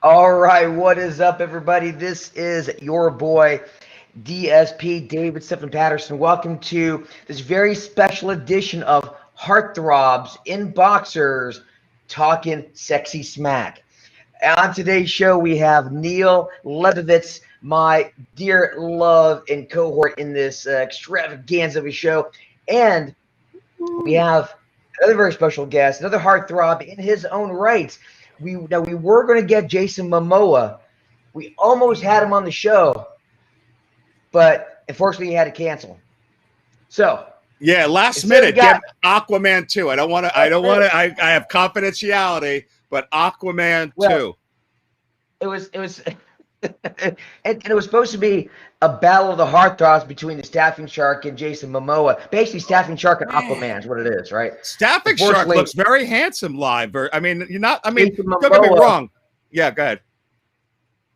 All right, what is up, everybody? This is your boy, DSP, David Stephen Patterson. Welcome to this very special edition of Heartthrobs in Boxers Talking Sexy Smack. On today's show, we have Neil Levovitz, my dear love and cohort in this extravaganza of a show. And we have another very special guest, another heartthrob in his own right. We were going to get Jason Momoa. We almost had him on the show, but unfortunately, he had to cancel. So yeah, last minute, get Aquaman 2. I don't want to. I have confidentiality, but Aquaman 2. It was, and it was supposed to be a battle of the heartthrobs between the Staffing Shark and Jason Momoa. Basically, Staffing Shark and Aquaman is what it is, right? Staffing Shark looks very handsome live. I mean, you're not. I mean, don't get me wrong. Yeah, go ahead.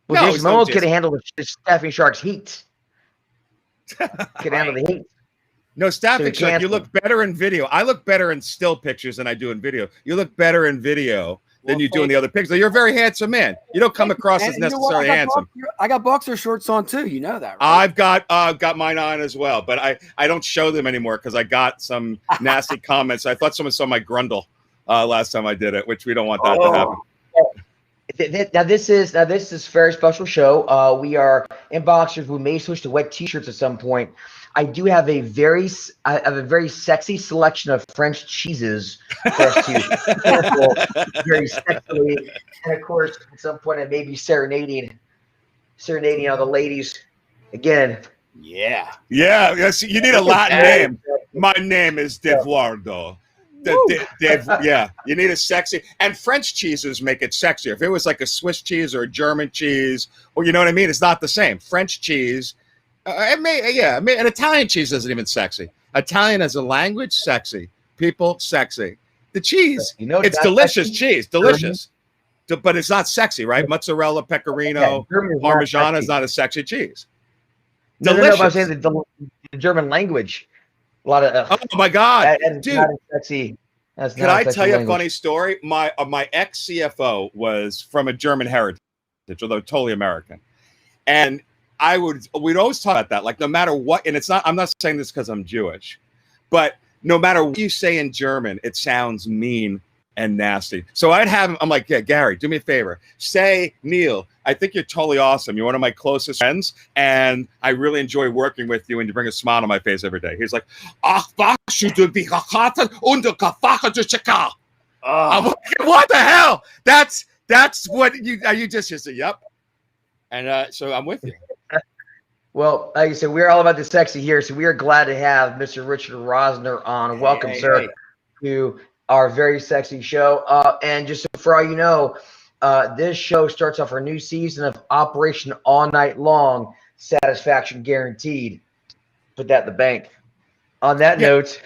Well, no, Jason Momoa could have handled the Staffing Shark's heat. Could handle the heat. No, Staffing Shark, you look better in video. I look better in still pictures than I do in video. You look better in video than you do in the other pictures. You're a very handsome man. You don't come across as necessarily handsome. I got boxer shorts on too. You know that, right? I've got mine on as well, but I don't show them anymore because I got some nasty comments. I thought someone saw my grundle last time I did it, which we don't want that to happen. Now this is a very special show. We are in Boxers. We may switch to wet t-shirts at some point. I do have a very sexy selection of French cheeses for us to sample very sexily, and of course, at some point, I may be serenading all the ladies again. Yeah. Yes, you need a Latin name. My name is Devuardo. Yeah, you need a sexy, and French cheeses make it sexier. If it was like a Swiss cheese or a German cheese, or you know what I mean, it's not the same. French cheese, an Italian cheese isn't even sexy. Italian as a language, sexy. People, sexy. The cheese, it's delicious cheese, delicious, but it's not sexy, right? Mozzarella, pecorino, Parmigiana is not a sexy cheese. Delicious. No, I'm saying the German language. A lot of oh my god, dude! Not sexy. Can I tell you a funny story? My ex CFO was from a German heritage, although totally American, and we'd always talk about that. Like no matter what, and it's not. I'm not saying this because I'm Jewish, but no matter what you say in German, it sounds mean and nasty. So I'd have him. I'm like, yeah, Gary, do me a favor. Say, Neil, I think you're totally awesome. You're one of my closest friends, and I really enjoy working with you, and you bring a smile on my face every day. He's like, ach, I'm like, what the hell? That's what you just say, yep. And so I'm with you. Well, like I said, we're all about the sexy here, so we are glad to have Mr. Richard Rosner on. Welcome, sir, to our very sexy show. And just for all you know, this show starts off our new season of Operation All Night Long, satisfaction guaranteed. Put that in the bank. On that note,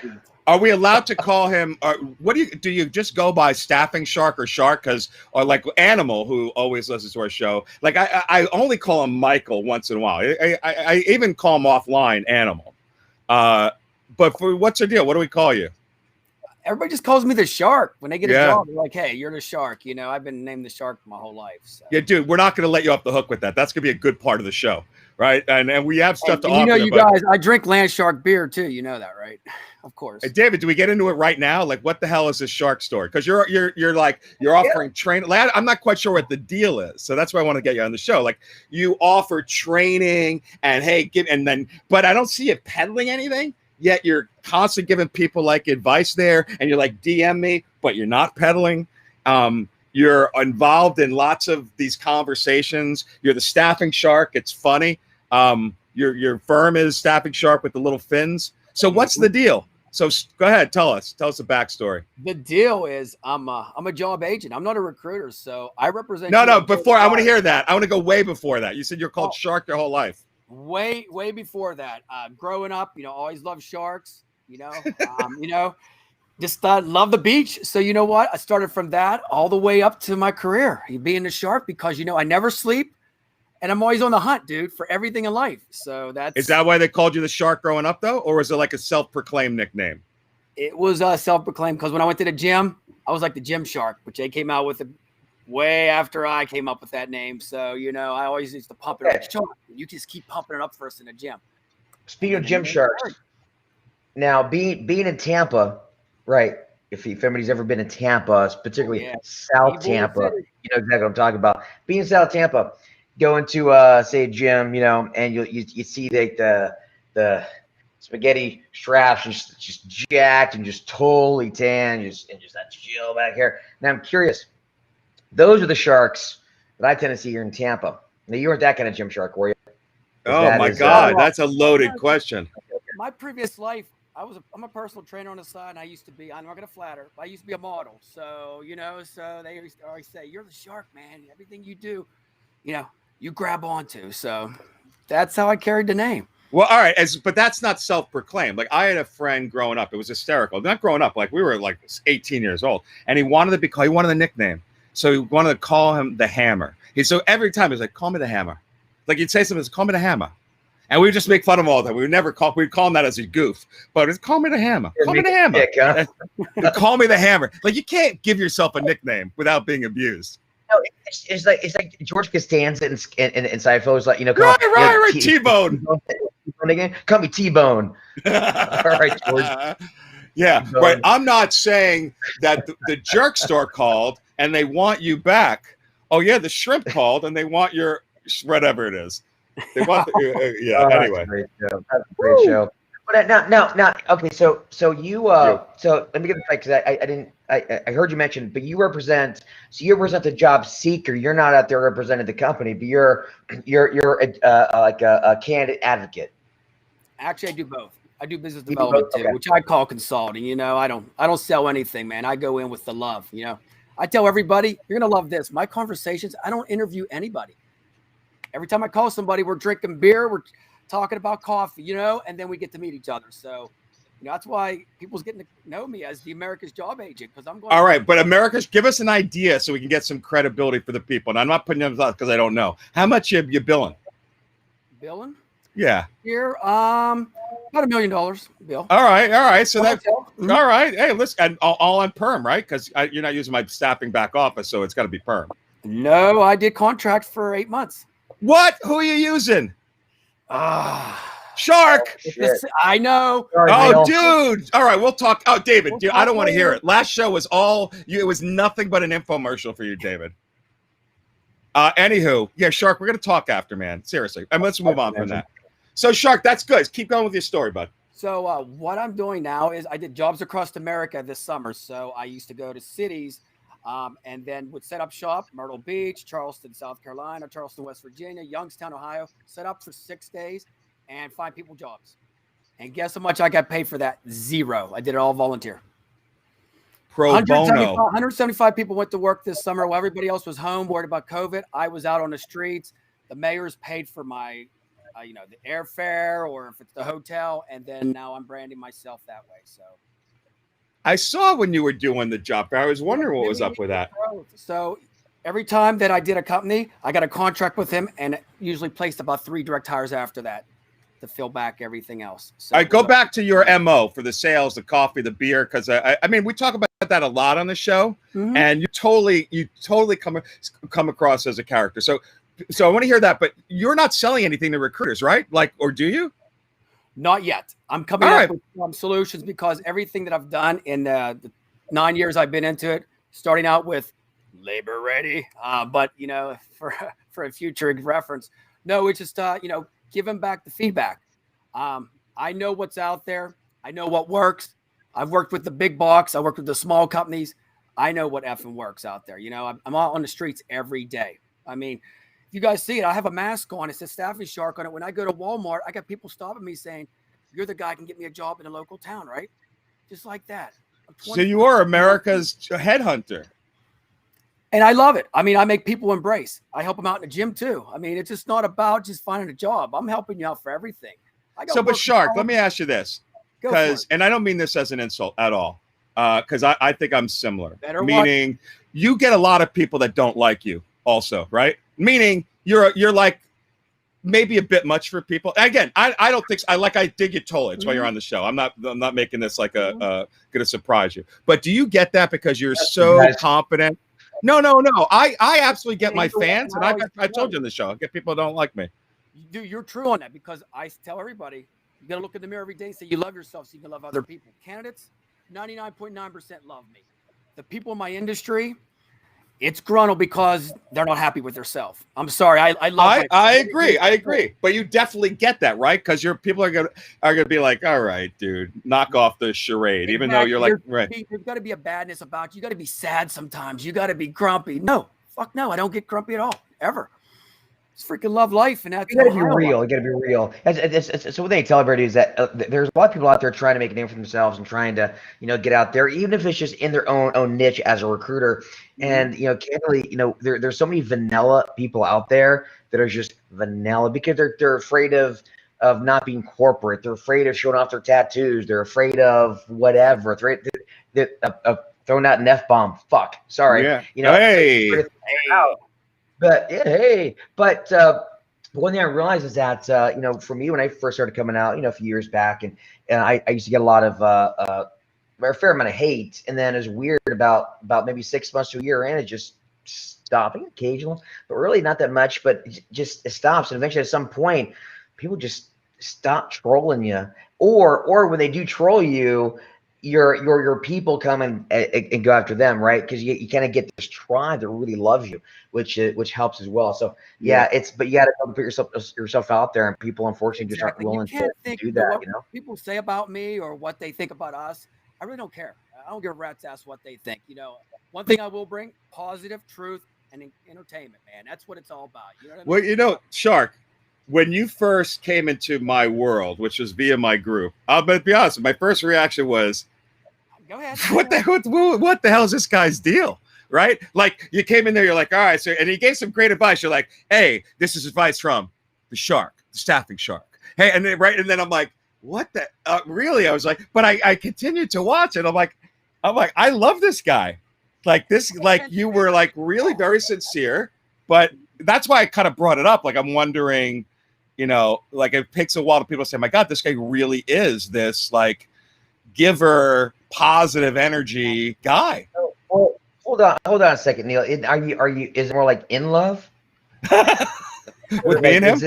are we allowed to call him? What do you just go by Staffing Shark or Shark? Or like Animal, who always listens to our show. Like I only call him Michael once in a while. I even call him offline Animal. But for what's the deal? What do we call you? Everybody just calls me the Shark. When they get a job, they're like, hey, you're the Shark. You know, I've been named the Shark my whole life. So. Yeah, dude, we're not going to let you off the hook with that. That's going to be a good part of the show, right? And we have stuff to offer. You know, you guys, I drink Land Shark beer, too. You know that, right? Of course. Hey, David, do we get into it right now? Like, what the hell is this shark story? Because you're offering training. I'm not quite sure what the deal is. So that's why I want to get you on the show. Like, you offer training and, hey, but I don't see you peddling anything. Yet you're constantly giving people like advice there, and you're like, DM me, but you're not peddling. You're involved in lots of these conversations. You're the Staffing Shark. It's funny. Your firm is Staffing Shark with the little fins. So what's the deal? So go ahead, tell us the backstory. The deal is I'm a job agent. I'm not a recruiter, so I represent. No. Before I want to hear that. I want to go way before that. You said you're called Shark your whole life. Way before that. Growing up, always loved sharks. Just love the beach. So you know what? I started from that all the way up to my career, being a shark, because I never sleep, and I'm always on the hunt, dude, for everything in life. So is that why they called you the Shark growing up, though, or was it like a self-proclaimed nickname? It was self-proclaimed because when I went to the gym, I was like the gym shark, which they came out with way after I came up with that name. So, I always used to pump it up. Shark, you just keep pumping it up first in the gym. Speaking of gym sharks, now being in Tampa, right? If anybody's ever been in Tampa, particularly South Tampa, you know exactly what I'm talking about. Being in South Tampa, going to say a gym, and you see the spaghetti straps just jacked and just totally tan, and just that chill back here. Now I'm curious. Those are the sharks that I tend to see here in Tampa. Now you weren't that kind of gym shark, were you? Oh my God, that's a loaded question. My previous life, I'm a personal trainer on the side, and I used to be, I'm not going to flatter, but I used to be a model. So, so they always say, you're the shark, man. Everything you do, you grab onto. So that's how I carried the name. Well, all right, but that's not self-proclaimed. Like I had a friend growing up, it was hysterical. Not growing up, like we were like 18 years old, and he wanted a nickname. So he wanted to call him the Hammer. So every time he's like, call me the Hammer. Like he'd say something, call me the Hammer. And we would just make fun of him all the time. We'd call him that as a goof. But it's call me the Hammer. Call me the Hammer. Call me the Hammer. Like you can't give yourself a nickname without being abused. No, it's like George Costanza and Seinfeld was like, right, T-Bone. Call me T-Bone. All right, George. Yeah, T-Bone. Right. I'm not saying that the jerk store called and they want you back. Oh yeah, the shrimp called and they want your whatever it is. They want anyway. That's a great show. But now, okay. So you so let me get this right because I heard you mention, but you represent the job seeker. You're not out there representing the company, but you're like a candidate advocate. Actually, I do both. I do business development too, which I call consulting. I don't sell anything, man. I go in with the love. I tell everybody, you're gonna love this. My conversations, I don't interview anybody. Every time I call somebody, we're drinking beer, we're talking about coffee, and then we get to meet each other. So, that's why people's getting to know me as the America's job agent because I'm going. All right, but America's, give us an idea so we can get some credibility for the people. And I'm not putting them out because I don't know. How much you billing? Billing? Yeah. Here, about $1 million, Bill. All right. So that's all right. Hey, listen, and all on perm, right? Because you're not using my staffing back office, so it's got to be perm. No, I did contract for 8 months. What? Who are you using? Shark. I know. Oh, dude. All right, we'll talk. Oh, David, dude, I don't want to hear it. Last show was it was nothing but an infomercial for you, David. Anywho, yeah, Shark, we're going to talk after, man. Seriously. And let's move on from that. So, Shark, that's good. Keep going with your story, bud. So what I'm doing now is I did jobs across America this summer. So I used to go to cities and then would set up shop, Myrtle Beach, Charleston, South Carolina, Charleston, West Virginia, Youngstown, Ohio, set up for 6 days and find people jobs. And guess how much I got paid for that? Zero. I did it all volunteer. Pro bono. 175 people went to work this summer while everybody else was home, worried about COVID. I was out on the streets. The mayor's paid for my, the airfare or if it's the hotel. And then now I'm branding myself that way. So I saw when you were doing the job fair. I was wondering what was up with that. So every time that I did a company, I got a contract with him and usually placed about 3 direct hires after that to fill back everything else. So all right, go back to your MO for the sales, the coffee, the beer, because I mean, we talk about that a lot on the show, and you totally come across as a character. So I want to hear that, but you're not selling anything to recruiters, right? Like, or do you? Not yet. I'm coming up with some solutions because everything that I've done in the 9 years I've been into it, starting out with labor ready, but for a future reference, no, it's just giving back the feedback. I know what's out there. I know what works. I've worked with the big box. I worked with the small companies. I know what effing works out there. I'm out on the streets every day. I mean, you guys see it. I have a mask on. It says Staffing Shark on it. When I go to Walmart, I got people stopping me saying, "You're the guy who can get me a job in a local town, right?" Just like that. So you are America's headhunter. And I love it. I mean, I make people embrace. I help them out in the gym too. I mean, it's just not about just finding a job. I'm helping you out for everything. But Shark, let me ask you this. And I don't mean this as an insult at all. Because I think I'm similar. Meaning you get a lot of people that don't like you also, right? Meaning you're like maybe a bit much for people. Again, I don't think so. I dig you totally. That's why you're on the show. I'm not making this like gonna surprise you. But do you get that because you're so confident No. I absolutely get my fans, and I told you in the show, I get people who don't like me. You're true on that, because I tell everybody, you got to look in the mirror every day and say you love yourself so you can love other people. Candidates, 99.9% love me. The people in my industry, it's gruntle because they're not happy with themselves. I'm sorry. I agree. But you definitely get that, right? Because your people are gonna be like, all right, dude, knock off the charade. Even though you're like, right. There's got to be a badness about you. You got to be sad sometimes. You got to be grumpy. No, fuck no. I don't get grumpy at all, ever. It's freaking love life, and that's you gotta be real. You gotta be real. So what they tell everybody is that there's a lot of people out there trying to make a name for themselves and trying to, get out there, even if it's just in their own niche as a recruiter. And candidly, there's so many vanilla people out there that are just vanilla because they're afraid of not being corporate. They're afraid of showing off their tattoos. They're afraid of whatever. They're throwing out an F-bomb. Fuck. Sorry. Yeah. Hey. But one thing I realized is that for me, when I first started coming out, a few years back, and I used to get a lot of a fair amount of hate, and then it was weird about maybe 6 months to a year in, it just stopping occasional, but really not that much, but it stops, and eventually at some point, people just stop trolling you, or when they do troll you, your people come and go after them, right? Because you kind of get this tribe that really loves you, which helps as well. So but you got to put yourself out there, and people unfortunately just aren't willing to do that. What people say about me or what they think about us, I really don't care. I don't give a rat's ass what they think. One thing I will bring: positive, truth, and entertainment. Man, that's what it's all about. You know what I mean? Well, Shark, when you first came into my world, which was via my group, I'll be honest, my first reaction was, go ahead. What the hell is this guy's deal? Right? Like, you came in there, you're like, all right, so, and he gave some great advice. You're like, hey, this is advice from the Shark, the staffing Shark. Hey, and then I'm like, what the really? I was like, but I continued to watch it. I'm like, I love this guy. Like you were like really very sincere, but that's why I kind of brought it up. Like, I'm wondering, like, it takes a while to people say, my God, this guy really is this like giver, positive energy guy. Well, hold on a second, Neil. Are you? Is it more like in love with me and him?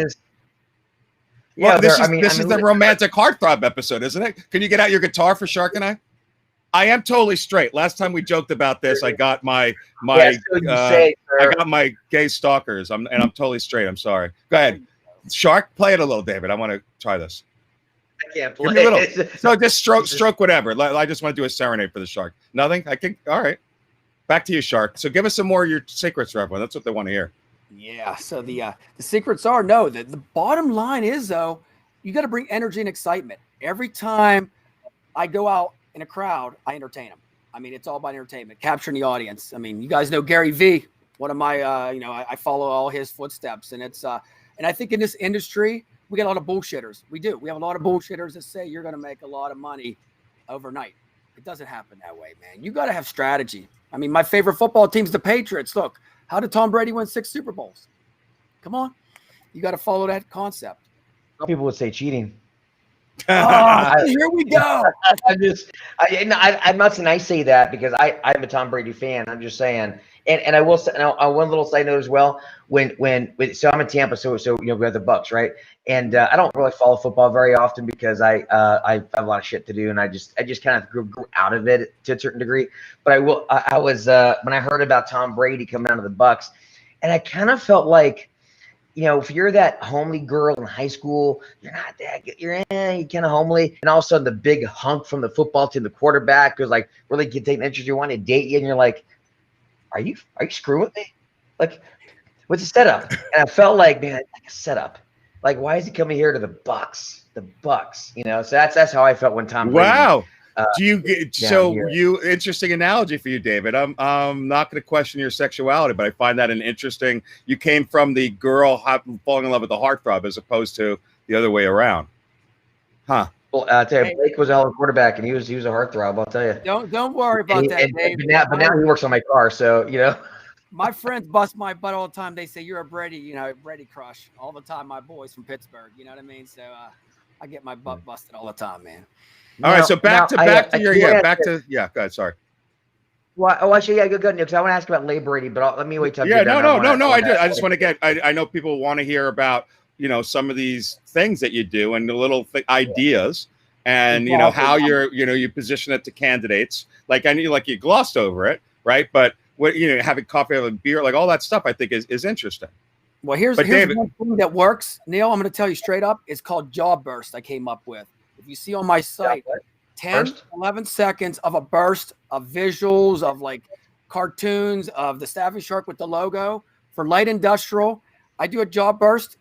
Well, this is the romantic heartthrob episode, isn't it? Can you get out your guitar for Shark and I? I am totally straight. Last time we joked about this, I got I got my gay stalkers. I'm totally straight. I'm sorry. Go ahead, Shark. Play it a little, David. I want to try this. I can't play. Give me a little. So just stroke whatever. I just want to do a serenade for the Shark. Nothing. I can. All right. Back to you, Shark. So give us some more of your secrets for everyone. That's what they want to hear. Yeah. So the secrets are the bottom line is, though, you got to bring energy and excitement. Every time I go out in a crowd, I entertain them. I mean, it's all about entertainment, capturing the audience. I mean, you guys know Gary V, one of my, I follow all his footsteps, and it's, and I think in this industry, we get a lot of bullshitters. We do. We have a lot of bullshitters that say you're going to make a lot of money overnight. It doesn't happen that way, man. You got to have strategy. I mean, my favorite football team's the Patriots. Look, how did Tom Brady win 6 Super Bowls? Come on. You got to follow that concept. Some people would say cheating. Here we go. I'm not saying I say that because I'm a Tom Brady fan. I'm just saying, and I will say, one little side note as well. So I'm in Tampa, so we have the Bucks, right? And I don't really follow football very often because I have a lot of shit to do, and I just kind of grew out of it to a certain degree. But I was when I heard about Tom Brady coming out of the Bucks, and I kind of felt like, if you're that homely girl in high school, you're not that good. You're kind of homely. And all of a sudden, the big hunk from the football team, the quarterback, who's like really taking interest, you want to date you, and you're like, are you screwing with me? Like, what's the setup? And I felt like, man, like a setup. Like, why is he coming here to the Bucks? The Bucks, So that's how I felt when Tom Brady. Wow. Do you get interesting analogy for you, David? I'm not going to question your sexuality, but I find that an interesting. You came from the girl falling in love with the heartthrob as opposed to the other way around, huh? Well, I tell you, Blake was a hell of a quarterback, and he was a heartthrob. I'll tell you. Don't worry about that, Dave. But now he works on my car, so My friends bust my butt all the time. They say you're a Brady, Brady crush all the time. My boys from Pittsburgh, you know what I mean? So I get my butt busted all the time, man. All right, so back to go ahead. Sorry. Well, actually, yeah, go, because I want to ask about Labor Ready, but let me wait till Yeah, you're done. no. I just want to get. I know people want to hear about some of these things that you do and the little ideas, and how you position it to candidates. Like I knew, like you glossed over it, right? But what having coffee, having beer, like all that stuff, I think is interesting. Well, here's David, one thing that works, Neil. I'm going to tell you straight up. It's called jaw burst. I came up with. If you see on my site, 10, 11 seconds of a burst of visuals of like cartoons of the Staffing Shark with the logo for light industrial. I do a jaw burst,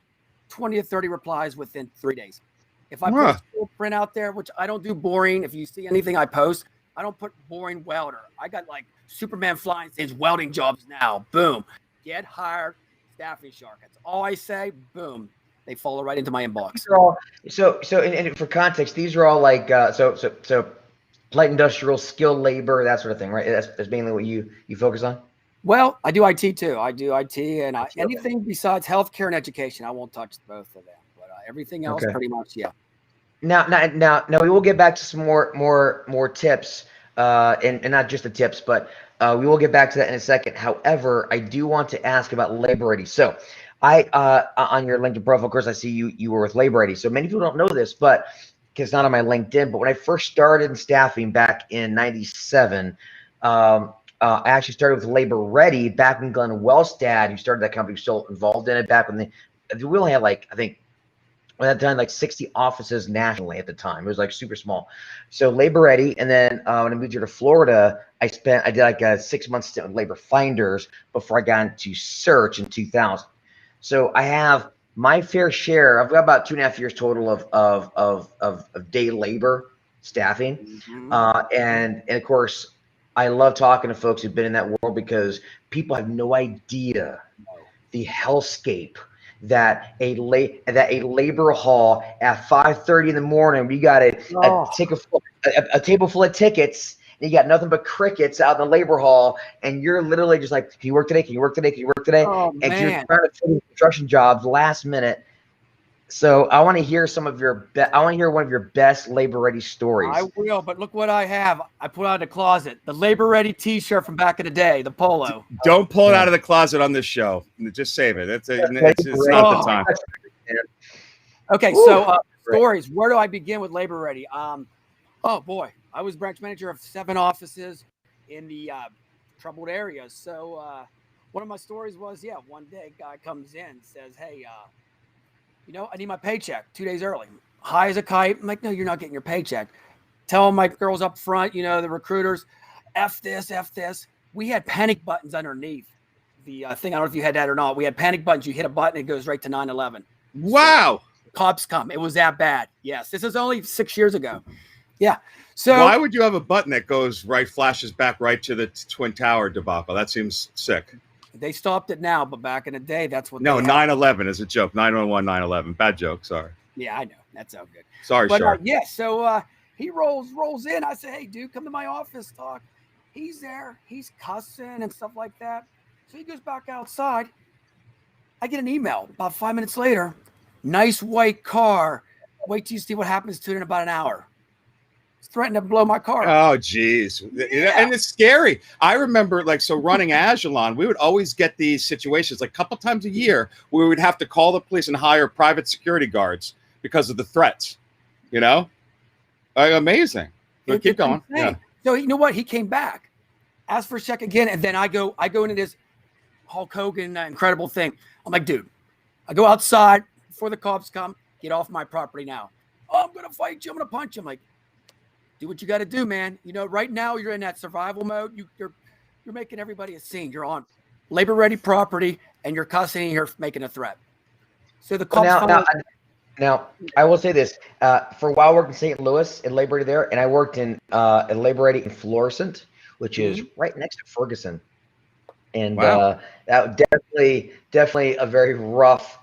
20 to 30 replies within 3 days. If I put a full print out there, which I don't do boring. If you see anything I post, I don't put boring welder. I got like Superman flying his welding jobs now. Boom. Get hired, Staffing Shark. That's all I say. Boom. They follow right into my inbox. And for context, these are all like so light industrial, skilled labor, that sort of thing, right? That's mainly what you focus on. Well, I do IT too. I do IT and anything besides healthcare and education. I won't touch both of them, but everything else, pretty much, yeah. Now, we will get back to some more tips, and not just the tips, but we will get back to that in a second. However, I do want to ask about Labor Ready. So, I on your LinkedIn profile, of course, I see you were with Labor Ready. So many people don't know this, but because it's not on my LinkedIn. But when I first started in staffing back in '97, I actually started with Labor Ready back when Glenn Wellstad, who started that company, was still involved in it. Back when we only had like at that time like 60 offices nationally at the time. It was like super small. So Labor Ready, and then when I moved here to Florida, I did like a 6 month stint with Labor Finders before I got into Search in 2000. So I have my fair share. I've got about 2.5 years total of day labor staffing, and of course, I love talking to folks who've been in that world because people have no idea the hellscape that a labor hall at 5:30 in the morning. We got a table full of tickets. And you got nothing but crickets out in the labor hall, and you're literally just like, "Can you work today? Can you work today? Can you work today?" Oh, and man. you're trying to fill construction jobs last minute. So I want to hear I want to hear one of your best Labor Ready stories. I will, but look what I have. I put out of the closet the Labor Ready T-shirt from back in the day, the polo. Don't pull it out of the closet on this show. Just save it. It's not the time. Okay, so stories. Where do I begin with Labor Ready? Oh boy, I was branch manager of 7 offices in the troubled areas. So one of my stories was, one day a guy comes in, says, "Hey, I need my paycheck 2 days early." High as a kite. I'm like, "No, you're not getting your paycheck." Tell my girls up front, the recruiters, F this. We had panic buttons underneath the thing. I don't know if you had that or not. We had panic buttons. You hit a button, it goes right to 9/11. Wow. So, cops come. It was that bad. Yes. This is only 6 years ago. Yeah. So why would you have a button that flashes back right to the Twin Tower debacle? That seems sick. They stopped it now, but back in the day, that's what. No, 9/11 is a joke. 9/11, 9/11. Bad joke. Sorry. Yeah, I know. That's all good. Sorry, Shark. So he rolls in. I say, "Hey, dude, come to my office, talk." He's there. He's cussing and stuff like that. So he goes back outside. I get an email about 5 minutes later. "Nice white car. Wait till you see what happens to it in about an hour." It's threatening to blow my car up. Oh, geez. Yeah. And it's scary. I remember running Agilon, we would always get these situations like a couple times a year where we would have to call the police and hire private security guards because of the threats, Amazing. But keep going. Yeah. So you know what? He came back, asked for a check again, and then I go into this Hulk Hogan incredible thing. I'm like, "Dude, I go outside before the cops come. Get off my property now." "Oh, I'm gonna fight you. I'm gonna punch you." I'm like, "Do what you got to do, man. Right now you're in that survival mode. You're making everybody a scene. You're on Labor Ready property, and you're cussing and you're making a threat." So the cops. Now, I will say this. For a while, I worked in St. Louis at Labor Ready there, and I worked at Labor Ready in Florissant, which is right next to Ferguson. And that definitely a very rough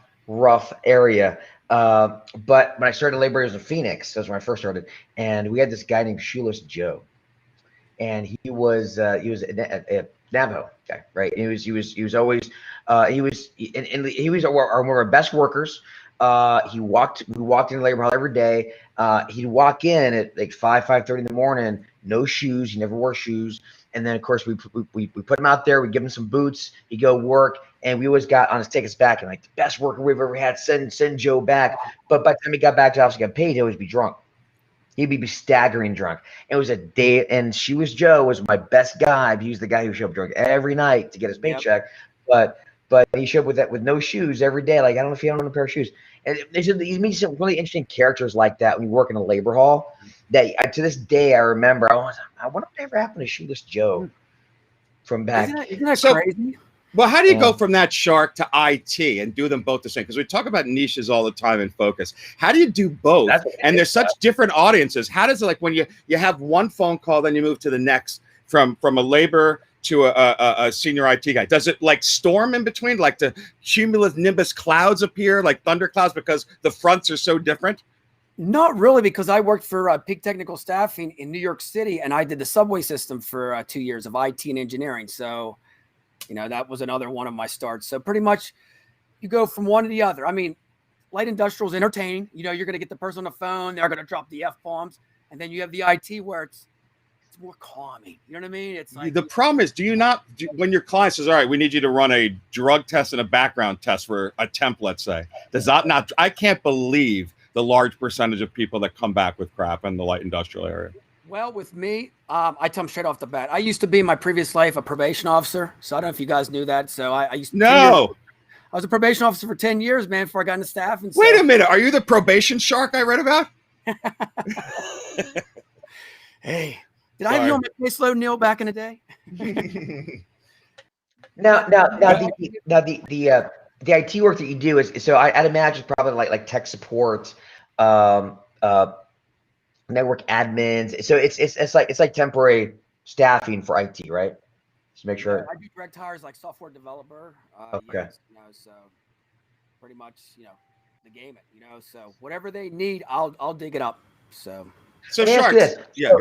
area. But when I started Labor Ready, it was in Phoenix. That's when I first started. And we had this guy named Shoeless Joe. And he was a Navajo guy, right? And he was always one of our best workers. We walked in the labor hall every day. He'd walk in at like 5:30 in the morning, no shoes. He never wore shoes. And then of course we put him out there. We give him some boots. He'd go work, and we always got on his tickets back and like the best worker we've ever had. Send Joe back. But by the time he got back to the office, got paid, he'd always be drunk. He'd be staggering drunk. It was a day, and Joe was my best guy. He was the guy who showed up drunk every night to get his paycheck. Yep. But he showed up with no shoes every day. Like, I don't know if he had on a pair of shoes. And you meet some really interesting characters like that when you work in a labor hall. That to this day I remember. I wonder what ever happened to Shoeless Joe from back. Isn't that crazy? Well, how do you go from that shark to IT and do them both the same? Because we talk about niches all the time in focus. How do you do both? And there's such different audiences. How does it, like, when you have one phone call, then you move to the next from a labor to a senior IT guy? Does it like storm in between, like the cumulus nimbus clouds appear, like thunder clouds, because the fronts are so different? Not really, because I worked for Peak Technical Staffing in New York City, and I did the subway system for 2 years of IT and engineering. So, you know, that was another one of my starts. So pretty much you go from one to the other. I mean, light industrial is entertaining. You know, you're going to get the person on the phone. They're going to drop the F-bombs. And then you have the IT where it's more calming. You know what I mean? It's like, the problem is, when your client says, all right, we need you to run a drug test and a background test for a temp, let's say, does that not, I can't believe the large percentage of people that come back with crap in the light industrial area. Well, with me, I tell them straight off the bat. I used to be in my previous life a probation officer. So I don't know if you guys knew that. So I used to. No. I was a probation officer for 10 years, man, before I got into staff. And wait a minute. Are you the probation shark I read about? Hey, did I have you on my caseload, Neil, back in the day? Now the IT work that you do is, so I'd imagine probably like tech support, network admins. So it's like temporary staffing for IT, right? Just make sure. Yeah, I do direct hires like software developer. Okay. Yes, you know, so pretty much, you know, the game it, you know, so whatever they need, I'll dig it up. So Sharks. Yeah.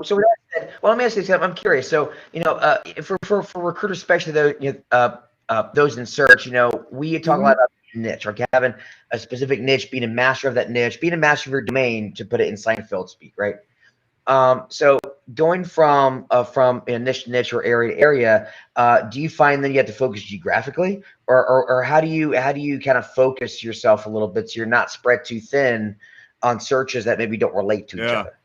So with that said, well, let me ask you something. I'm curious. So, you know, for recruiters, especially those in search, you know, we talk a lot about niche, like having a specific niche, being a master of that niche, being a master of your domain, to put it in Seinfeld speak, right? So going from a niche to niche or area to area, do you find that you have to focus geographically, or how do you kind of focus yourself a little bit so you're not spread too thin on searches that maybe don't relate to each other?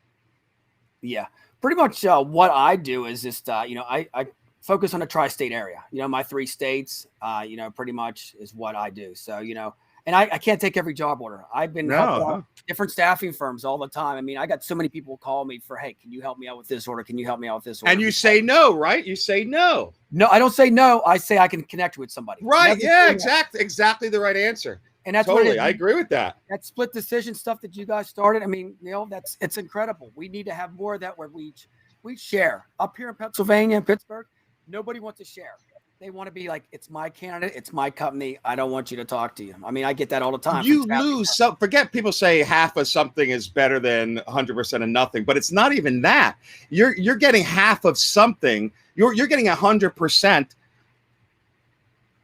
Yeah, pretty much what I do is just, you know, I focus on the tri-state area, you know, my 3 states, you know, pretty much is what I do. So, you know, and I can't take every job order. I've been helping out different staffing firms all the time. I mean, I got so many people call me for, hey, can you help me out with this order? Can you help me out with this order? And you say no, right? You say no. No, I don't say no. I say I can connect with somebody. Right. Yeah, exactly the right answer. And that's totally, I agree with that. That split decision stuff that you guys started. I mean, you know, it's incredible. We need to have more of that where we share. Up here in Pennsylvania and Pittsburgh, nobody wants to share. They want to be like, it's my candidate, it's my company. I don't want you to talk to you. I mean, I get that all the time. You lose. So forget people say half of something is better than 100% of nothing, but it's not even that. You're getting half of something. You're getting 100%.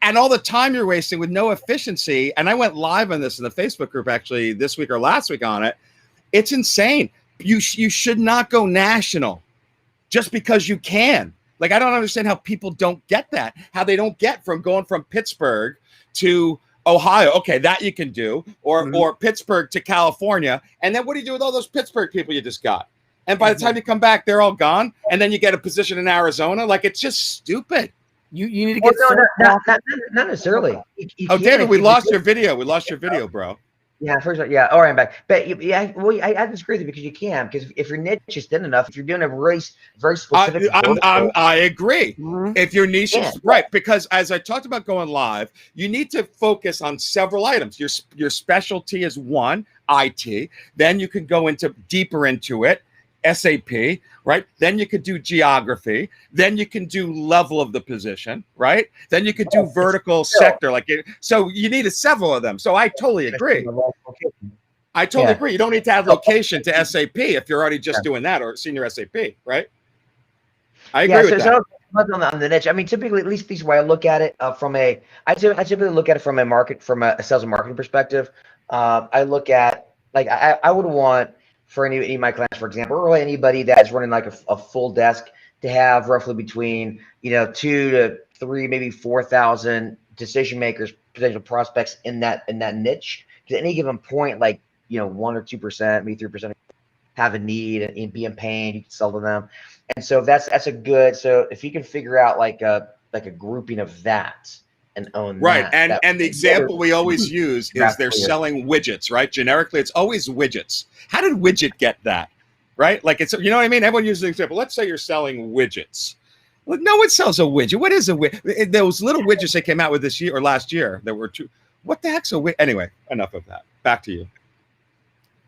And all the time you're wasting with no efficiency. And I went live on this in the Facebook group actually this week or last week on it. It's insane. You should not go national just because you can. Like, I don't understand how people don't get that, how they don't get from going from Pittsburgh to Ohio. Okay, that you can do, or Pittsburgh to California. And then what do you do with all those Pittsburgh people you just got? And by the time you come back, they're all gone. And then you get a position in Arizona. Like, it's just stupid. You need to get not necessarily. David, we lost your video. We lost your video, bro. Yeah, first of all, yeah. All right, I'm back. But yeah, well, I disagree with you because you can. Because if your niche is thin enough, if you're doing a very specific, I agree. If your niche is right, because as I talked about going live, you need to focus on several items. Your specialty is one, IT. Then you can go deeper into it. SAP, right? Then you could do geography. Then you can do level of the position, right? Then you could do vertical sector. So you need several of them. So I totally agree. I totally agree. You don't need to add location to SAP if you're already just doing that, or senior SAP, right? I agree with that. On the niche. I mean, typically, at least the way I look at it I typically look at it from a sales and marketing perspective. I look at like I would want for any of my clients, for example, or really anybody that's running like a full desk to have roughly between 2 to 3, maybe 4,000 decision makers, potential prospects in that niche. Because at any given point, like 1 or 2%, maybe 3% have a need and be in pain, you can sell to them. And so that's a good. So if you can figure out like a grouping of that and own Right. that, And the example we always use is they're selling widgets, right? Generically, it's always widgets. How did widget get that? Right? Like, it's, you know what I mean? Everyone uses the example. Let's say you're selling widgets. Well, no one sells a widget. What is a widget? Those little widgets they came out with this year or last year that were two. What the heck's a widget? Anyway, enough of that. Back to you.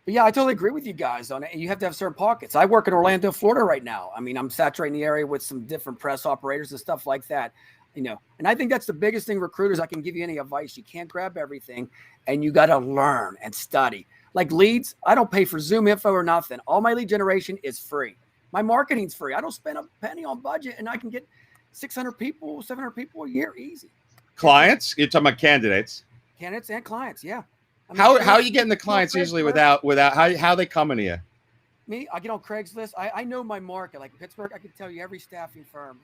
But yeah, I totally agree with you guys on it. You have to have certain pockets. I work in Orlando, Florida right now. I mean, I'm saturating the area with some different press operators and stuff like that. And I think that's the biggest thing, recruiters. I can give you any advice. You can't grab everything, and you got to learn and study. Like leads, I don't pay for Zoom info or nothing. All my lead generation is free. My marketing's free. I don't spend a penny on budget, and I can get 600 people, 700 people a year easy. Clients? You're talking about candidates? Candidates and clients, yeah. I mean, how are you getting the clients usually without how they coming to you? Me, I get on Craigslist. I know my market. Like Pittsburgh, I can tell you every staffing firm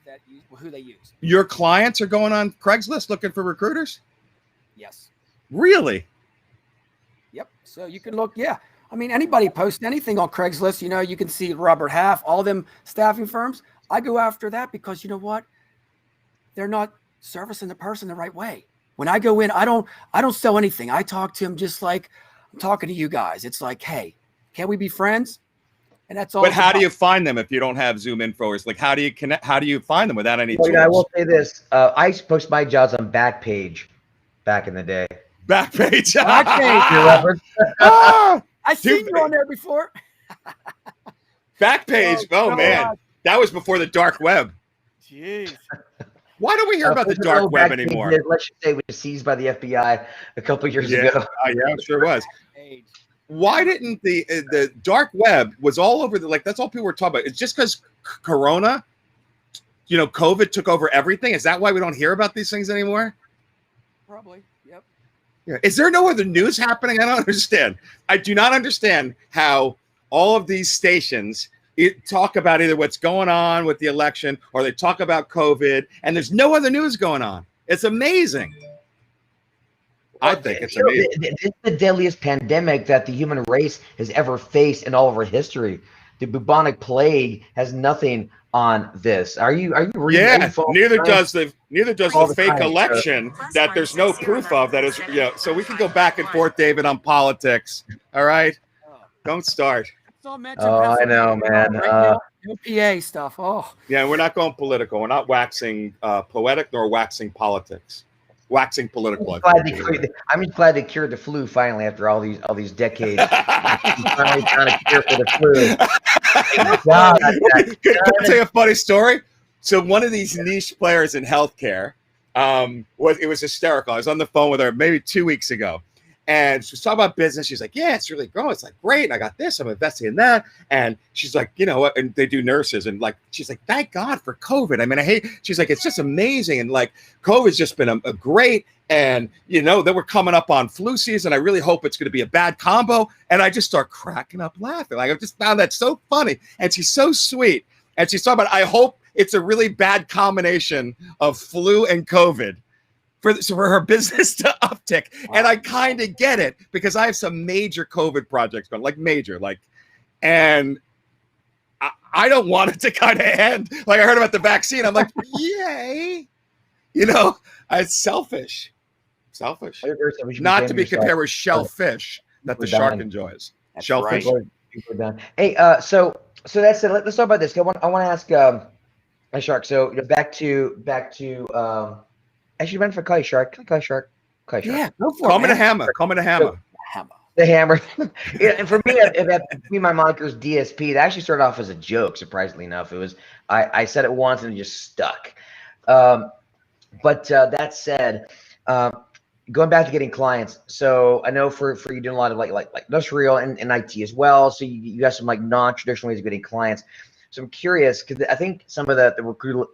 who they use. Your clients are going on Craigslist looking for recruiters? Yes. Really? Yep. So you can look. Yeah. I mean, anybody post anything on Craigslist. You can see Robert Half, all them staffing firms. I go after that because you know what? They're not servicing the person the right way. When I go in, I don't sell anything. I talk to them just like I'm talking to you guys. It's like, hey, can we be friends? And that's all. But how do you find them if you don't have Zoom info? Or like, how do you connect? How do you find them without any tools? I will say this: I used to post my jobs on Backpage back in the day. Backpage. I seen you on there before. Backpage. Oh man, that was before the dark web. Jeez. Why don't we hear about the dark web anymore? Let's just say it was seized by the FBI a couple years ago. Yeah, it sure was. Why didn't the dark web was all over that's all people were talking about. It's just because Corona, COVID took over everything. Is that why we don't hear about these things anymore? Probably. Yep. Yeah. Is there no other news happening? I don't understand. I do not understand how all of these stations talk about either what's going on with the election or they talk about COVID, and there's no other news going on. It's amazing. I think it's amazing. It's the deadliest pandemic that the human race has ever faced in all of our history. The bubonic plague has nothing on this. Are you reading? Yeah, neither does the fake election that there's no proof of that is. So we can go back and forth, David, on politics. All right, don't start. Oh, I know, man. PA stuff. Oh, yeah, we're not going political. We're not waxing poetic nor waxing politics. Waxing political. I'm just glad they cured the flu finally after all these decades. Finally trying to cure for the flu. Can I tell you a funny story? So one of these niche players in healthcare, it was hysterical. I was on the phone with her maybe 2 weeks ago. And she was talking about business. She's like, yeah, it's really growing. It's like, great. And I got this. I'm investing in that. And she's like, what? And they do nurses. And like, she's like, thank God for COVID. I mean, she's like, it's just amazing. And like, COVID's just been a great. And, then we're coming up on flu season. I really hope it's going to be a bad combo. And I just start cracking up laughing. Like, I just found that so funny. And she's so sweet. And she's talking about, I hope it's a really bad combination of flu and COVID. For her business to uptick. And I kind of get it because I have some major COVID projects going, and I don't want it to kind of end. Like I heard about the vaccine. I'm like, yay. It's selfish. Selfish. Not to be compared with shellfish that the shark enjoys. That's shellfish. Right. Hey, so that's it. Let's talk about this. I want to ask Shark. So back to actually went for Clay Shark. Yeah, go for Call me the hammer. The hammer. Yeah, and for me, my moniker's DSP. That actually started off as a joke, surprisingly enough. It was I said it once and it just stuck. But that said, going back to getting clients. So I know for you doing a lot of like industrial and IT as well. So you got some like non-traditional ways of getting clients. So I'm curious because I think some of the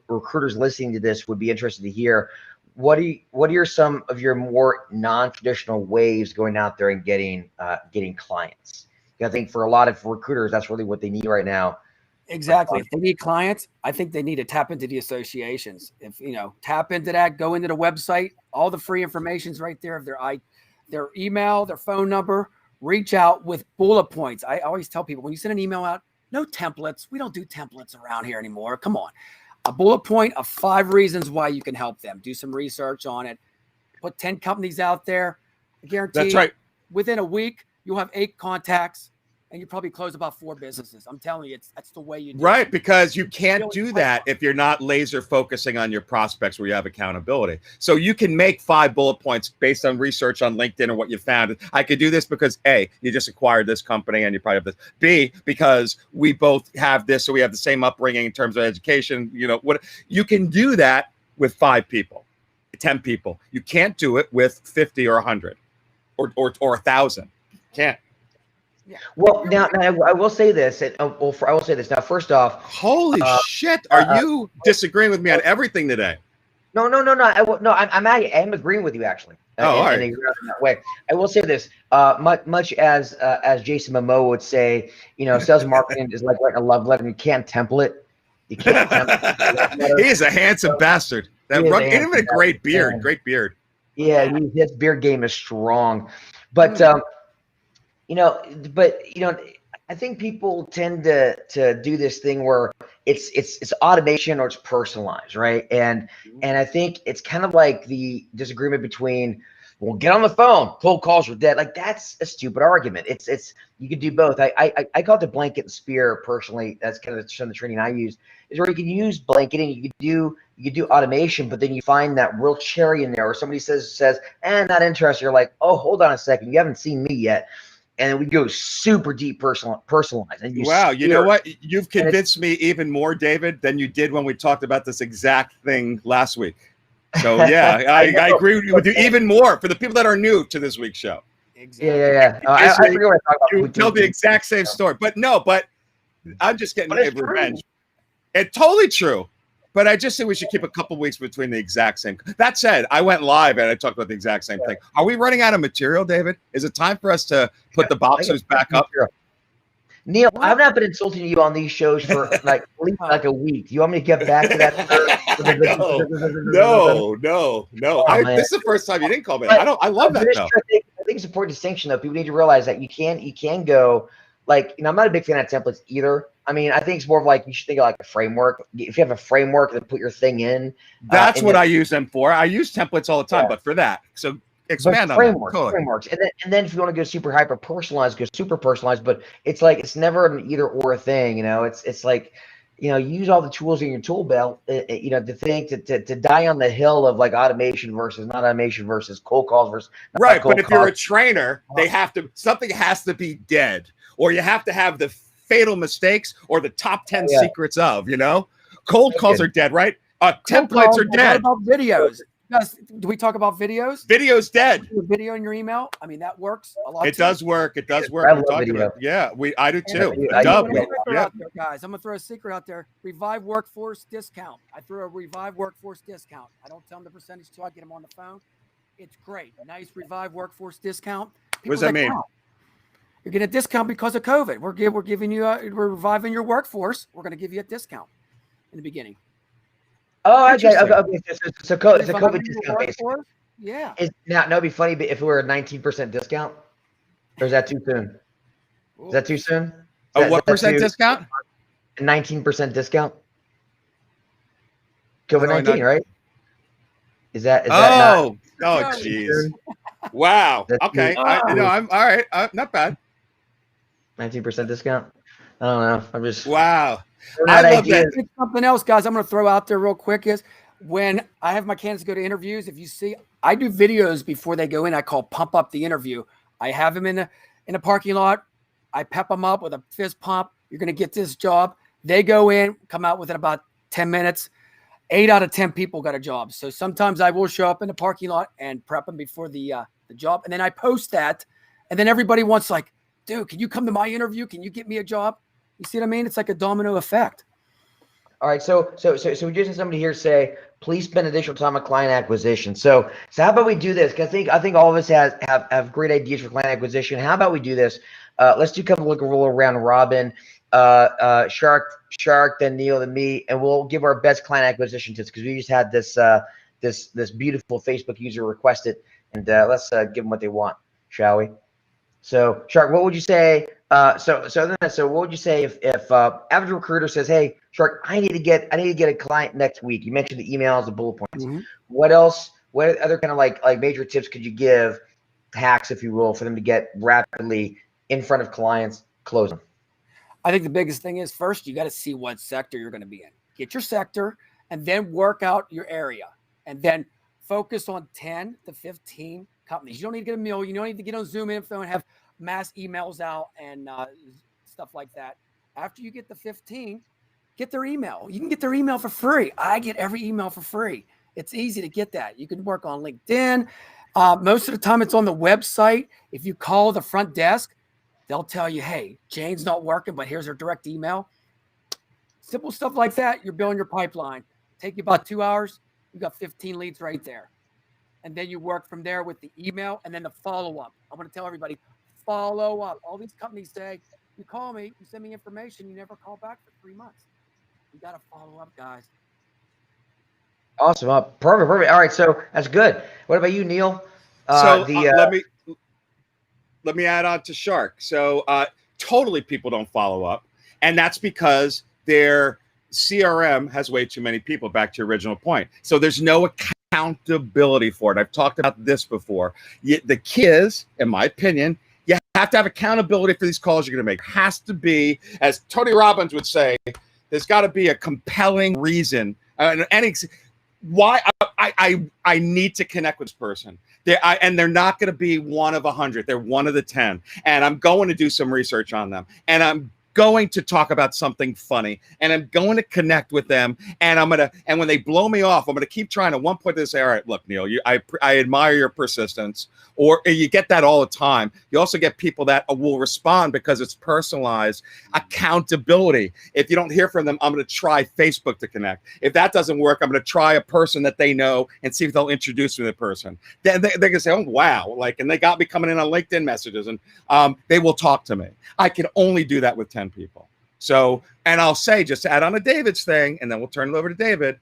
recruiters listening to this would be interested to hear what are some of your more non-traditional ways going out there and getting clients? I think for a lot of recruiters, that's really what they need right now. Exactly. If they need clients, I think they need to tap into the associations. If tap into that, go into the website, all the free information's right there of their email, their phone number, reach out with bullet points. I always tell people when you send an email out, no templates. We don't do templates around here anymore. Come on. A bullet point of 5 reasons why you can help them. Do some research on it. Put 10 companies out there. I guarantee that's right. Within a week, you'll have 8 contacts. And you probably close about 4 businesses. I'm telling you, that's the way you do right, it. because you can't do that if you're not laser focusing on your prospects where you have accountability. So you can make 5 bullet points based on research on LinkedIn or what you found. I could do this because A, you just acquired this company and you probably have this. B, because we both have this, so we have the same upbringing in terms of education. What you can do that with 5 people, 10 people. You can't do it with 50 or 100 or 1,000. Can't. Yeah. Well, now I will say this. I will say this now. First off, holy shit! Are you disagreeing with me on everything today? No. I am agreeing with you actually. All right. In that way. I will say this. Much as Jason Momoa would say, sales and marketing is like writing a love letter. You can't template. You can't template. He is a handsome bastard. That even a great beard. Man. Great beard. Yeah, his beard game is strong, but. I think people tend to do this thing where it's automation or it's personalized, right? And I think it's kind of like the disagreement between, well, get on the phone, cold calls are dead. Like that's a stupid argument. It's you could do both. I call it the blanket and spear personally. That's kind of some of the training I use is where you can use blanketing, you could do automation, but then you find that real cherry in there, or somebody says, not interested. You're like, oh, hold on a second, you haven't seen me yet. And then we go super deep personalized. And wow, you know what? You've convinced me even more, David, than you did when we talked about this exact thing last week. So yeah, I agree with you even more for the people that are new to this week's show. Exactly. Yeah. I forget what I talked about. You tell the exact same story, but I'm just getting revenge. It's totally true. But I just think we should keep a couple weeks between the exact same. That said, I went live and I talked about the exact same thing. Are we running out of material, David? Is it time for us to put the boxers back up? Neil, I've not been insulting you on these shows for at least a week. Do you want me to get back to that? No. This is the first time you didn't call me. I love that though. I think it's an important distinction though. People need to realize that you can go I'm not a big fan of templates either. I mean, I think it's more of you should think of a framework. If you have a framework, then put your thing in. That's what I use them for. I use templates all the time, but for that. So expand on frameworks, that. Totally. Frameworks. And then if you want to go super hyper personalized, go super personalized. But it's it's never an either or thing. It's use all the tools in your tool belt. To think to die on the hill of automation versus not automation versus cold calls versus right. But if you're a trainer, something has to be dead, or you have to have the fatal mistakes or the top 10 secrets of, cold calls are dead, right? Templates are dead. What about videos? Guys, do we talk about videos? Video's dead. Video in your email. I mean, that works a lot. It does work. I love video. I do too. Guys, I'm going to throw a secret out there. Revive Workforce discount. I throw a Revive Workforce discount. I don't tell them the percentage until I get them on the phone. It's great. Nice Revive Workforce discount. What does that mean? You're getting a discount because of COVID. We're giving you we're reviving your workforce. We're going to give you a discount in the beginning. Oh, okay. So COVID discount basically. Yeah. Now it'd be funny if it were a 19% discount, or is that too soon? Is that too soon? What percent discount? 19% discount. COVID-19, right? Is that? Oh, jeez. Wow. Okay. I'm all right. Not bad. 19% discount. I don't know. I'm just wow. I love that. Something else, guys. I'm going to throw out there real quick is when I have my candidates go to interviews. If you see, I do videos before they go in. I call pump up the interview. I have them in a parking lot. I pep them up with a fist pump. You're going to get this job. They go in, come out within about 10 minutes. 8 out of 10 people got a job. So sometimes I will show up in the parking lot and prep them before the job. And then I post that. And then everybody wants dude, can you come to my interview? Can you get me a job? You see what I mean? It's like a domino effect. All right, so we just had somebody here say, please spend additional time on client acquisition. So how about we do this? Because I think all of us have great ideas for client acquisition. How about we do this? Let's do kind of like a roll around robin, Shark, then Neil, then me, and we'll give our best client acquisition tips because we just had this beautiful Facebook user request it, and let's give them what they want, shall we? So Shark, what would you say? So what would you say if average recruiter says, "Hey, Shark, I need to get a client next week." You mentioned the emails, the bullet points. Mm-hmm. What else? What other kind of like major tips could you give, hacks, if you will, for them to get rapidly in front of clients, close them? I think the biggest thing is first you got to see what sector you're going to be in. Get your sector, and then work out your area, and then focus on 10 to 15 companies. You don't need to get a million. You don't need to get on Zoom info and have mass emails out and stuff like that. After you get the 15, get their email. You can get their email for free. I get every email for free. It's easy to get that. You can work on LinkedIn. Most of the time it's on the website. If you call the front desk, they'll tell you, hey, Jane's not working, but here's her direct email. Simple stuff like that. You're building your pipeline. Take you about 2 hours. You got 15 leads right there. And then you work from there with the email and then the follow-up. I'm going to tell everybody, follow up. All these companies say, you call me, you send me information, you never call back for 3 months. You got to follow up, guys. Awesome. Perfect. All right, so that's good. What about you, Neil? Let me add on to Shark. So totally people don't follow up. And that's because their CRM has way too many people, back to your original point. So there's no accountability for it. I've talked about this before. The key is, in my opinion, you have to have accountability for these calls you're going to make. It has to be, as Tony Robbins would say, there's got to be a compelling reason. Why I need to connect with this person. And they're not going to be one of 100. They're one of the 10. And I'm going to do some research on them. And I'm going to talk about something funny. And I'm going to connect with them. And and when they blow me off, I'm going to keep trying. At one point, they say, all right, look, Neil, I admire your persistence. Or you get that all the time. You also get people that will respond because it's personalized. Accountability. If you don't hear from them, I'm going to try Facebook to connect. If that doesn't work, I'm going to try a person that they know and see if they'll introduce me to the person. Then they're going to say, oh, wow. And they got me coming in on LinkedIn messages, and they will talk to me. I can only do that with 10 people. So, and I'll say, just to add on to David's thing, and then we'll turn it over to David,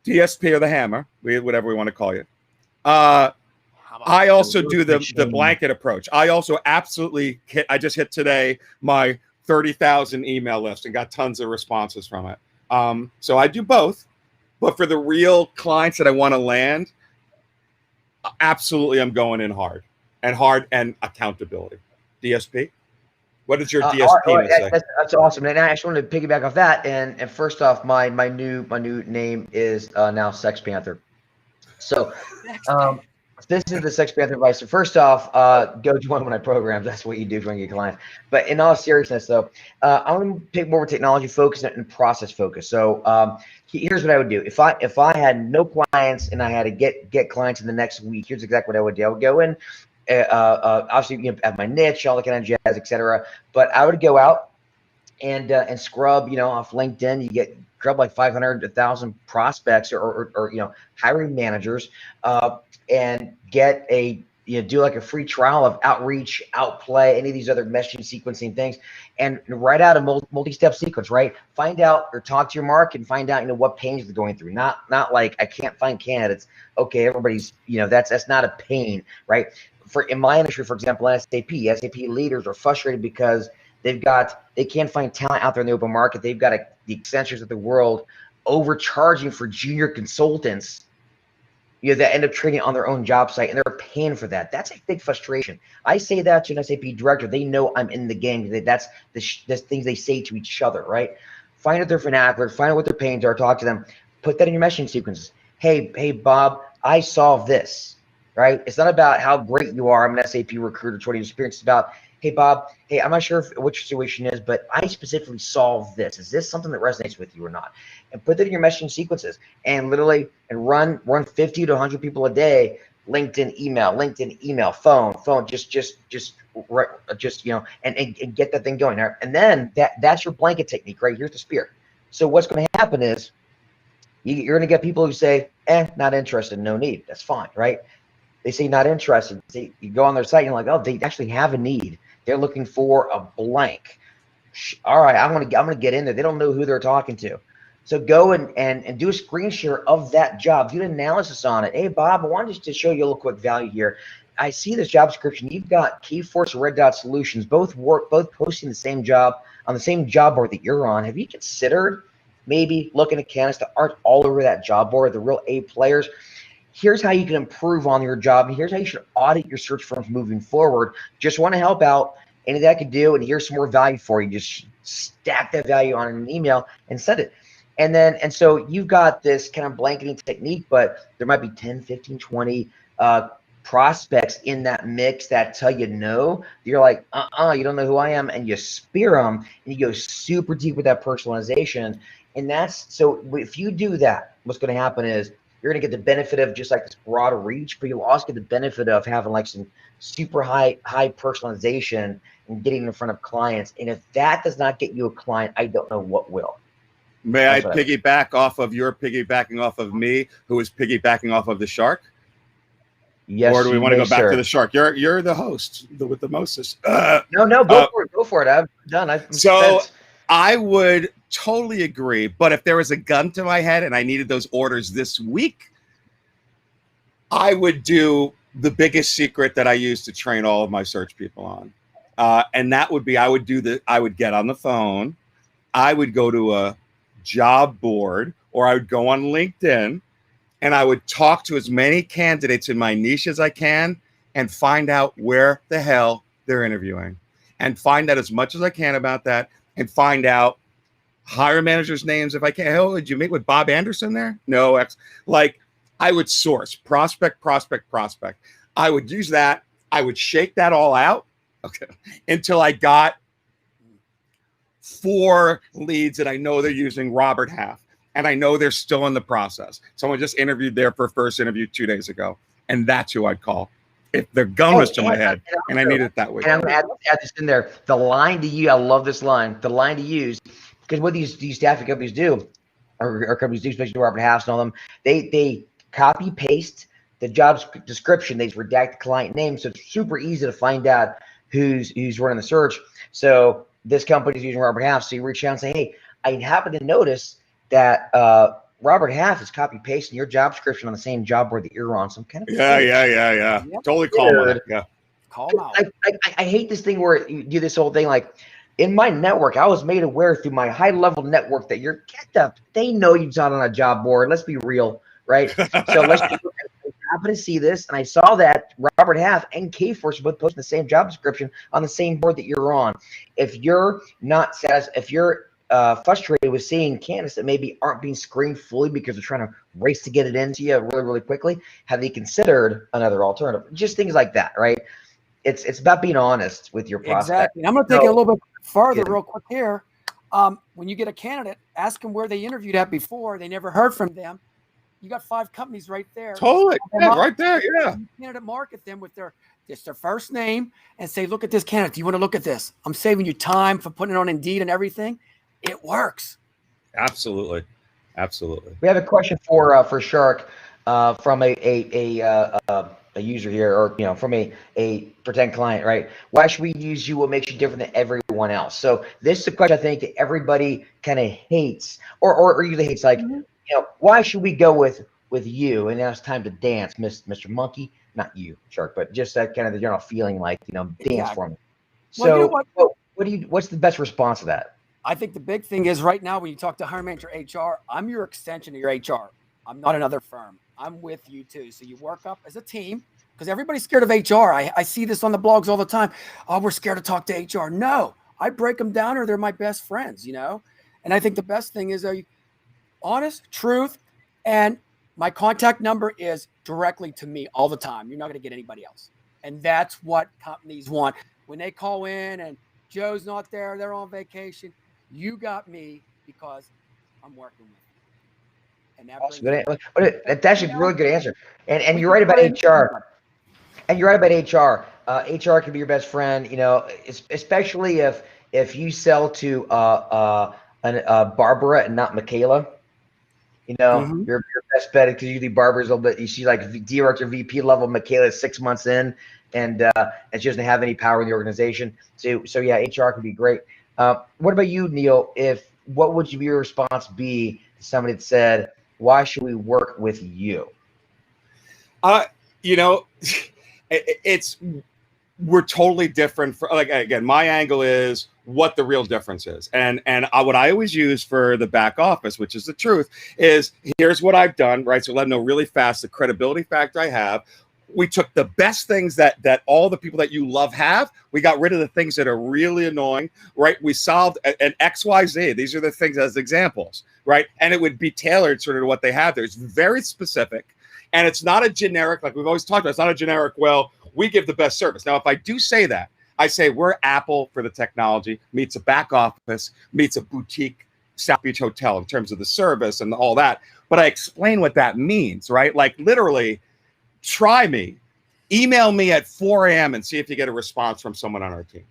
DSP or the hammer, whatever we want to call you. I also do the blanket approach. I also absolutely I just hit today my 30,000 email list and got tons of responses from it. So I do both, but for the real clients that I want to land, absolutely I'm going in hard and accountability. DSP? What is your DSP say? That's awesome. And I actually wanted to piggyback off that. And first off, my new name is now Sex Panther. So this is the Sex Panther advice. So first off, go join one of my programs. That's what you do if you want to get clients. But in all seriousness, though, I want to take more technology focus and process focus. So here's what I would do. If I had no clients and I had to get clients in the next week, here's exactly what I would do. I would go in, obviously, have my niche, all that kind of jazz, etc. But I would go out and scrub, off LinkedIn. You get scrub like 500 to 1,000 prospects or hiring managers, and get do like a free trial of outreach, outplay, any of these other messaging sequencing things, and write out a multi-step sequence, right? Find out or talk to your market and find out, what pains they're going through. Not like I can't find candidates. Okay, everybody's, that's not a pain, right? In my industry, for example, SAP leaders are frustrated because they can't find talent out there in the open market. They've got the Accentures of the world overcharging for junior consultants, that end up trading on their own job site, and they're paying for that. That's a big frustration. I say that to an SAP director. They know I'm in the game. That's the things they say to each other, right? Find out their vernacular, find out what their pains are, talk to them, put that in your messaging sequences. Hey, Bob, I solved this, right? It's not about how great you are. I'm an SAP recruiter, 20 years experience. It's about, hey, Bob, hey, I'm not sure what your situation is, but I specifically solved this. Is this something that resonates with you or not? And put that in your messaging sequences and literally run 50 to 100 people a day. LinkedIn email, phone, just and get that thing going. And then that's your blanket technique, right? Here's the spear. So what's going to happen is you're going to get people who say, not interested, no need. That's fine, right? They say not interested. You go on their site and you're like, oh, they actually have a need. They're looking for a blank. All right, I'm gonna get in there. They don't know who they're talking to. So go and do a screen share of that job. Do an analysis on it. Hey, Bob, I wanted to show you a little quick value here. I see this job description. You've got Keyforce and Red Dot Solutions, both posting the same job on the same job board that you're on. Have you considered maybe looking at candidates that aren't all over that job board, the real A players? Here's how you can improve on your job, and here's how you should audit your search firms moving forward. Just want to help out. Anything I could do, and here's some more value for you. Just stack that value on an email and send it. And so you've got this kind of blanketing technique, but there might be 10, 15, 20 prospects in that mix that tell you no. You're like, you don't know who I am, and you spear them, and you go super deep with that personalization. And that's, so if you do that, what's going to happen is you're going to get the benefit of just like this broad reach, but you'll also get the benefit of having like some super high personalization and getting in front of clients. And if that does not get you a client, I don't know what will. May I piggyback off of your piggybacking off of me, who is piggybacking off of the shark? Yes. Or do we want to go back to the shark? You're the host with the mostest. No, go for it. Go for it. I'm done. I would totally agree. But if there was a gun to my head and I needed those orders this week, I would do the biggest secret that I use to train all of my search people on. And that would be, I would get on the phone. I would go to a job board, or I would go on LinkedIn, and I would talk to as many candidates in my niche as I can and find out where the hell they're interviewing, and find out as much as I can about that, and find out hiring managers' names if I can. Hell, did you meet with Bob Anderson there? No. Like, I would source prospect. I would use that. I would shake that all out, until I got 4 leads that I know they're using Robert Half, and I know they're still in the process. Someone just interviewed there for first interview 2 days ago, and that's who I'd call if the gun was to my head, and I need it that way. And I'm going to add this in there. The line to use, I love this line. The line to use, because what these staffing companies do, or companies do, especially Robert Half and all them, they copy paste the job description. They redact the client name, so it's super easy to find out who's running the search. So this company's using Robert Half, so you reach out and say, hey, I happen to notice that Robert Half is copy pasting your job description on the same job board that you're on. So I'm kind of yeah. Totally call him out. Yeah, call him out. I hate this thing where you do this whole thing like in my network. I was made aware through my high level network that you're get up. They know you're not on a job board. Let's be real, right? So let's. I happen to see this, and I saw that Robert Half and Keyforce both posting the same job description on the same board that you're on. If you're not satisfied, if you're frustrated with seeing candidates that maybe aren't being screened fully because they're trying to race to get it into you really, really quickly, have they considered another alternative? Just things like that, right? It's about being honest with your prospect. Exactly. I'm going to take it a little bit further real quick here. When you get a candidate, ask them where they interviewed at before. They never heard from them. You got 5 companies right there. Totally. Yeah, right there. Yeah. Candidate market them with their first name and say, look at this candidate. Do you want to look at this? I'm saving you time for putting it on Indeed and everything. It works. Absolutely. We have a question for Shark from a user here, or from a pretend client, right? Why should we use you? What makes you different than everyone else? So this is a question I think that everybody kind of hates, or usually hates. Like, why should we go with you? And now it's time to dance, Mr. Monkey. Not you, Shark, but just that kind of the general feeling, like dance for me. So, what's the best response to that? I think the big thing is right now when you talk to hiring manager HR, I'm your extension of your HR. I'm not another firm. I'm with you too. So you work up as a team, because everybody's scared of HR. I see this on the blogs all the time. Oh, we're scared to talk to HR. No, I break them down, or they're my best friends, And I think the best thing is honest, truth, and my contact number is directly to me all the time. You're not going to get anybody else. And that's what companies want. When they call in and Joe's not there, they're on vacation, you got me because I'm working with you. And that's actually a really good answer. And you're right about HR. And you're right about HR. HR can be your best friend, especially if you sell to Barbara and not Michaela. You know, Mhm. your best bet, because usually Barbara's a little bit, she's like director, VP level. Michaela's 6 months in, and she doesn't have any power in the organization. So yeah, HR could be great. What about you, Neil? What would your response be to somebody that said, "Why should we work with you?" You know, it's we're totally different. For like, again, my angle is what the real difference is, and what I always use for the back office, which is the truth, is here's what I've done, right? So let them know really fast the credibility factor I have. We took the best things that all the people that you love have. We got rid of the things that are really annoying, right? We solved an XYZ. These are the things as examples, right? And it would be tailored sort of to what they have there. It's very specific. And it's not a generic, like we've always talked about, it's not a generic, well, we give the best service. Now, if I do say that, I say we're Apple for the technology, meets a back office, meets a boutique South Beach hotel in terms of the service and all that. But I explain what that means, right? Like literally, try me, email me at 4 a.m. and see if you get a response from someone on our team.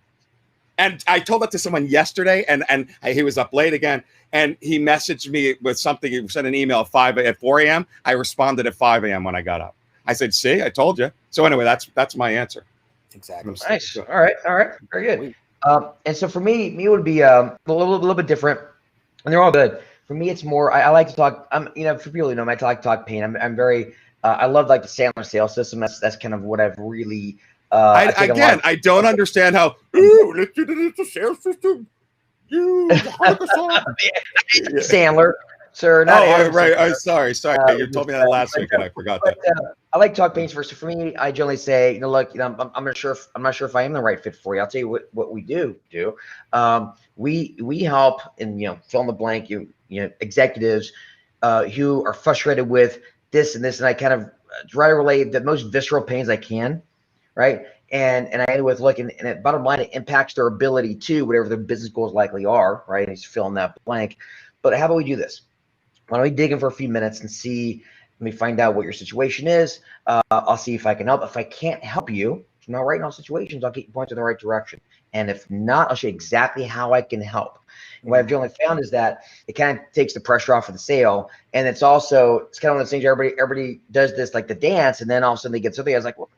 And I told that to someone yesterday, and he was up late again, and he messaged me with something. He sent an email at 4 a.m. I responded at 5 a.m. when I got up. I said, "See, I told you." So anyway, that's my answer. Exactly. Nice. All right. Very good. And so for me it would be a little bit different, and they're all good. For me, it's more. I like to talk. For people who know me, I like to talk pain. I'm very. I love like the Sandler sales system. That's kind of what I've really. I don't understand how. Ooh, let's do the sales system. Sandler, sir. Not right. I'm sorry. You told me that last week, and I forgot that. I like talk pains first. So for me, I generally say, look, I'm not sure if I am the right fit for you. I'll tell you what we do. We help in fill in the blank. Executives who are frustrated with this and this, and I kind of try to relay the most visceral pains I can, right? And I end with look, and bottom line, it impacts their ability to whatever their business goals likely are, right? And he's filling that blank. But how about we do this? Why don't we dig in for a few minutes and see? Let me find out what your situation is. I'll see if I can help. If I can't help you, I'm not right in all situations, I'll get you pointed in the right direction. And if not, I'll show you exactly how I can help. And what I've generally found is that it kind of takes the pressure off of the sale. And it's kind of one of those things everybody does this like the dance, and then all of a sudden they get something. I was like, well,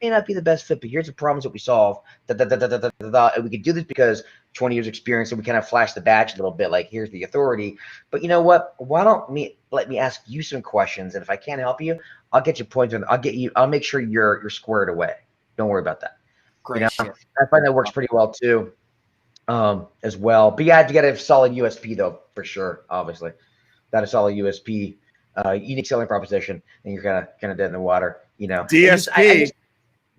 may not be the best fit, but here's the problems that we solve. And we could do this because 20 years experience, and we kind of flash the badge a little bit, like here's the authority. But you know what? Why don't let me ask you some questions, and if I can't help you, I'll get you pointed. I'll make sure you're squared away. Don't worry about that. Great. I find that works pretty well too, as well. But yeah, you got to have a solid USP though, for sure. Obviously, got a solid USP, unique selling proposition, and you're kind of dead in the water. DSP.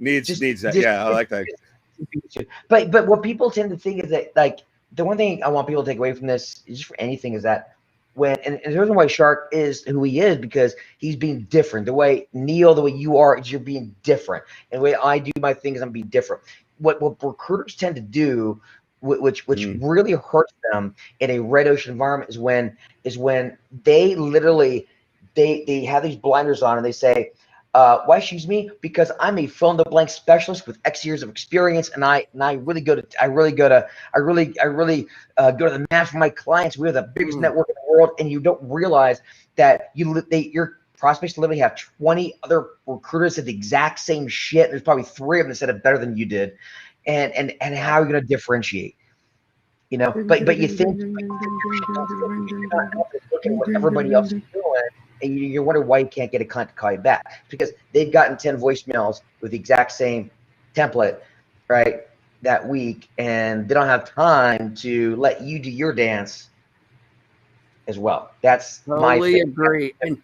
Needs that. Yeah, I like that. But what people tend to think is that, like, the one thing I want people to take away from this, just for anything, is that and the reason why Shark is who he is, because he's being different. The way Neil, the way you are, is you're being different. And the way I do my things, I'm being different. What recruiters tend to do, which really hurts them in a red ocean environment, is when they literally they have these blinders on and they say, why choose me? Because I'm a fill in the blank specialist with X years of experience, and I really go to the mat for my clients. We're the biggest network in the world, and you don't realize that your prospects literally have 20 other recruiters that the exact same shit. There's probably 3 of them that said it better than you did, and how are you going to differentiate? But you think you're not looking at what everybody else is doing. And you're wondering why you can't get a client to call you back, because they've gotten 10 voicemails with the exact same template, right, that week, and they don't have time to let you do your dance as well. That's totally agree. And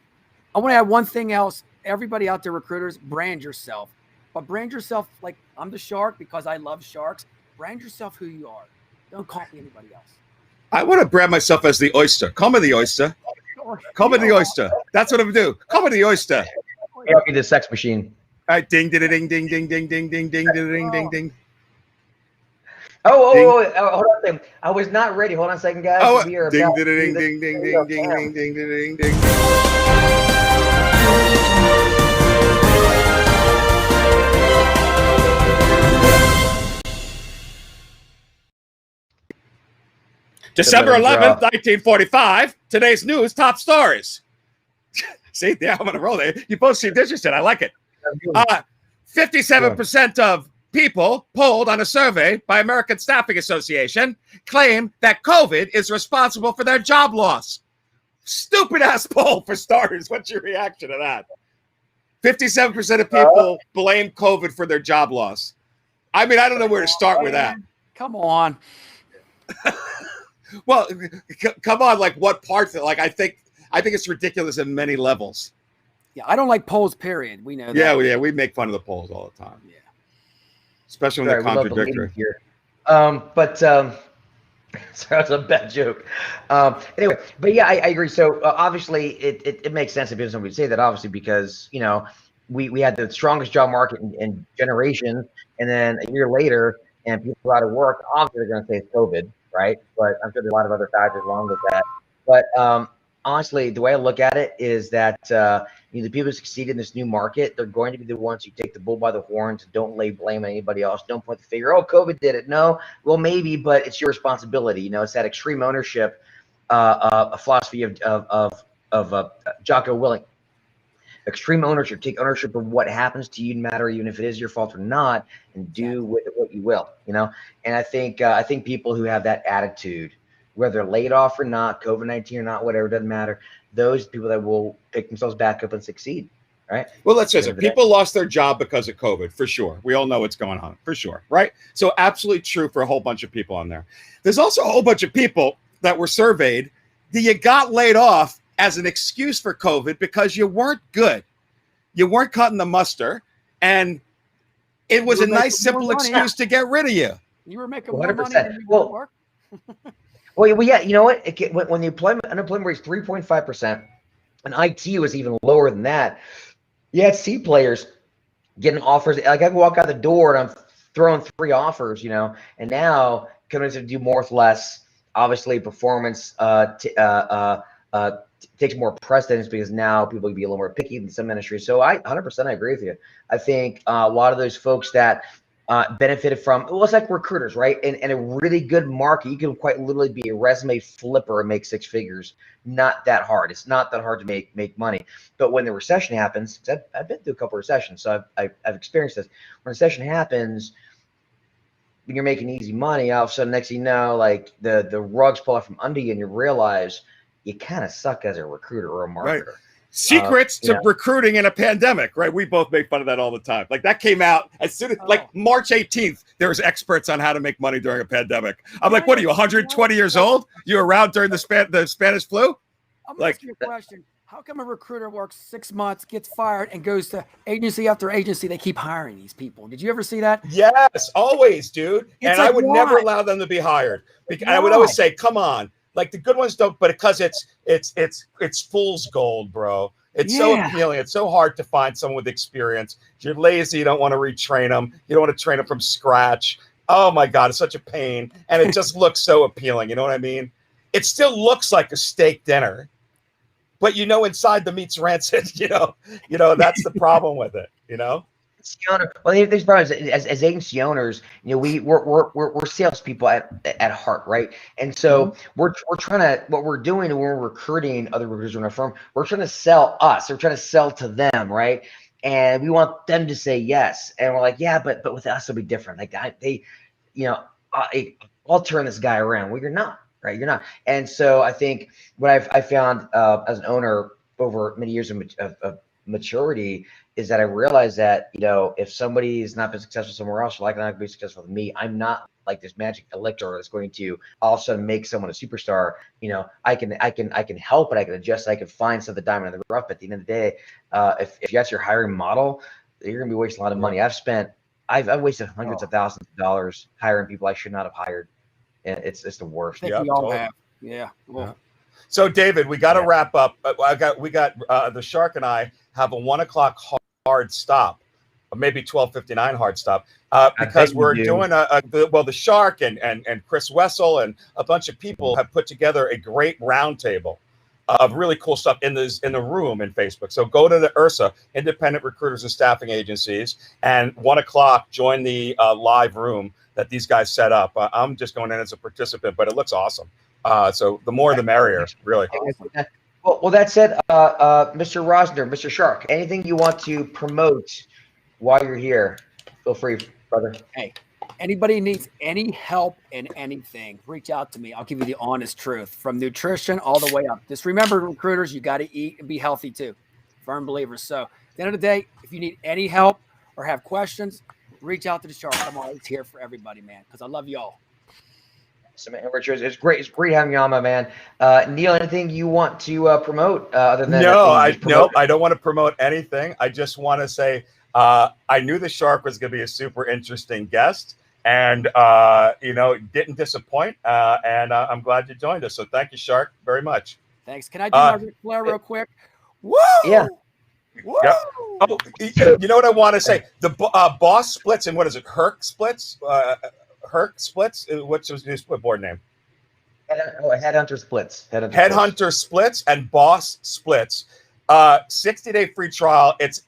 I want to add one thing else. Everybody out there, recruiters, brand yourself. But brand yourself like I'm the shark because I love sharks. Brand yourself who you are. Don't copy anybody else. I want to brand myself as the oyster. Call me the oyster. Call me the oyster. That's what I'm doing. Call me the oyster. I'll be the sex machine. All right, ding, ding, ding, ding, ding, ding, ding, ding, ding, ding, ding, ding. Hold on a second. I was not ready. Hold on a second, guys. Oh, ding, ding, ding, ding, ding, ding, ding, ding, ding, ding. December let 'em 11th, draw. 1945. Today's news top stories. See, yeah, I'm on a roll there. You both seem interested. I like it. 57% of people polled on a survey by American Staffing Association claim that COVID is responsible for their job loss. Stupid ass poll for starters. What's your reaction to that? 57% of people blame COVID for their job loss. I mean, I don't know where to start with that. Come on. Well, come on. Like what parts? Like I think it's ridiculous in many levels. Yeah, I don't like polls. Period. We know that. Yeah, we make fun of the polls all the time. Yeah, especially when they're contradictory. Sorry, that's a bad joke. Anyway, but yeah, I agree. So obviously, it makes sense if somebody would say that. Obviously, because we had the strongest job market in generations, and then a year later, and people out of work. Obviously, they're going to say it's COVID, right? But I'm sure there's a lot of other factors along with that. But honestly, the way I look at it is that the people who succeed in this new market, they're going to be the ones who take the bull by the horns. Don't lay blame on anybody else. Don't point the finger. Oh, COVID did it. No, well, maybe, but it's your responsibility. It's that extreme ownership, a philosophy of Jocko Willink. Extreme ownership. Take ownership of what happens to you, no matter even if it is your fault or not, and do with it what you will. And I think people who have that attitude, whether they're laid off or not, COVID-19 or not, whatever, doesn't matter. Those people that will pick themselves back up and succeed, right? Well, let's face it. People lost their job because of COVID, for sure. We all know what's going on, for sure, right? So absolutely true for a whole bunch of people on there. There's also a whole bunch of people that were surveyed that you got laid off as an excuse for COVID because you weren't good. You weren't cutting the muster, and it was a nice, simple excuse to get rid of you. You were making more money than you were work. Well, yeah, you know what? When the unemployment rate is 3.5%, and IT was even lower than that, you had C players getting offers. Like I can walk out the door and I'm throwing 3 offers, and now companies have to do more with less. Obviously, performance takes more precedence because now people can be a little more picky in some industries. So I 100% I agree with you. I think a lot of those folks that benefited from, well, it's like recruiters, right? And a really good market, you can quite literally be a resume flipper and make 6 figures. Not that hard. It's not that hard to make money. But when the recession happens, I've been through a couple of recessions, so I've experienced this. When a recession happens, when you're making easy money, all of a sudden, next thing you know, like the rugs pull out from under you, and you realize you kind of suck as a recruiter or a marketer. Right. Secrets to recruiting in a pandemic, right? We both make fun of that all the time. Like that came out as soon as like March 18th, there was experts on how to make money during a pandemic. I'm like, what are you, 120 years old? You were around during the Spanish flu? I'm like, asking you a question. How come a recruiter works 6 months, gets fired, and goes to agency after agency? They keep hiring these people. Did you ever see that? Yes, always, dude. And I would never allow them to be hired. I would always say, come on. Like the good ones don't, but because it's fool's gold, bro. It's so appealing. It's so hard to find someone with experience. If you're lazy, you don't want to retrain them. You don't want to train them from scratch. Oh my God, it's such a pain. And it just looks so appealing. You know what I mean? It still looks like a steak dinner, but inside the meat's rancid. That's the problem with it. Well, there's problems as agency owners. We're salespeople at heart, right? And so we're trying to, what we're doing when we're recruiting other recruiters in our firm, we're trying to sell us. We're trying to sell to them, right? And we want them to say yes. And we're like, yeah, but with us it'll be different. Like I'll turn this guy around. Well, you're not, right? You're not. And so I think what I found as an owner over many years of maturity is that I realized that, if somebody has not been successful somewhere else, they're not going to be successful with me. I'm not like this magic elixir that's going to all of a sudden make someone a superstar. I can help it. I can adjust. I can find some of the diamond in the rough. At the end of the day, if that's your hiring model, you're going to be wasting a lot of money. I've wasted hundreds of thousands of dollars hiring people I should not have hired. And it's the worst. I think we all have. Yeah. Well. So David, we got to wrap up. We got the Shark and I have a 1:00 hard stop, or maybe 12:59 hard stop, because we're doing the Shark and Chris Wessel and a bunch of people have put together a great roundtable of really cool stuff in the room in Facebook. So go to the IRSA, Independent Recruiters and Staffing Agencies, and 1:00 join the live room that these guys set up. I'm just going in as a participant, but it looks awesome. So the more the merrier, really. Well, that said, Mr. Rosner, Mr. Shark, anything you want to promote while you're here, feel free, brother. Hey, anybody needs any help in anything, reach out to me. I'll give you the honest truth, from nutrition all the way up. Just remember, recruiters, you got to eat and be healthy too. Firm believers. So at the end of the day, if you need any help or have questions, reach out to the Shark. I'm always here for everybody, man, because I love y'all. So, man, Richard, it's great. It's great having you on, my man. Neil, anything you want to promote other than no, I don't want to promote anything. I just want to say I knew the Shark was going to be a super interesting guest, and didn't disappoint. And I'm glad you joined us. So thank you, Shark, very much. Thanks. Can I do my Ric Flair real quick? Woo! Yeah. Woo! Yep. Oh, you know what I want to say? The Boss splits and what is it? Herc splits. Herc splits. What's his new split board name? Headhunter splits. Headhunter splits and Boss splits. 60-day free trial. It's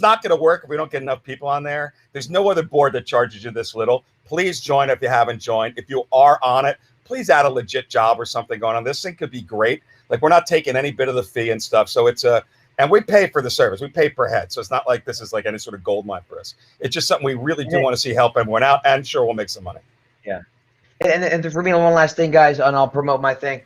not going to work if we don't get enough people on there. There's no other board that charges you this little. Please join if you haven't joined. If you are on it, please add a legit job or something going on. This thing could be great. Like, we're not taking any bit of the fee and stuff. So and we pay for the service. We pay per head. So it's not like this is like any sort of gold mine for us. It's just something we really do want to see help everyone out, and sure, we'll make some money. Yeah. And for me, one last thing, guys, and I'll promote my thing.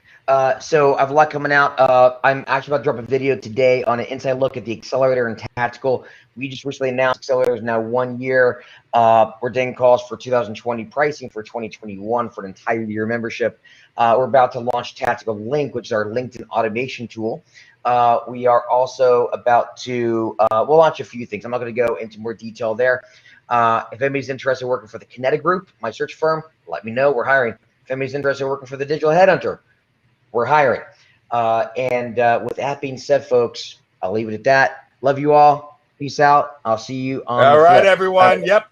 So I have a lot coming out. I'm actually about to drop a video today on an inside look at the Accelerator and Tactical. We just recently announced Accelerator is now 1 year. We're getting calls for 2020 pricing for 2021 for an entire year membership. We're about to launch Tactical Link, which is our LinkedIn automation tool. We are also about to we'll launch a few things. I'm not going to go into more detail there. If anybody's interested in working for the Kinetic Group, my search firm, let me know. We're hiring. If anybody's interested in working for the Digital Headhunter, we're hiring. With that being said, folks, I'll leave it at that. Love you all. Peace out. I'll see you on All the right, flip. everyone. Yep.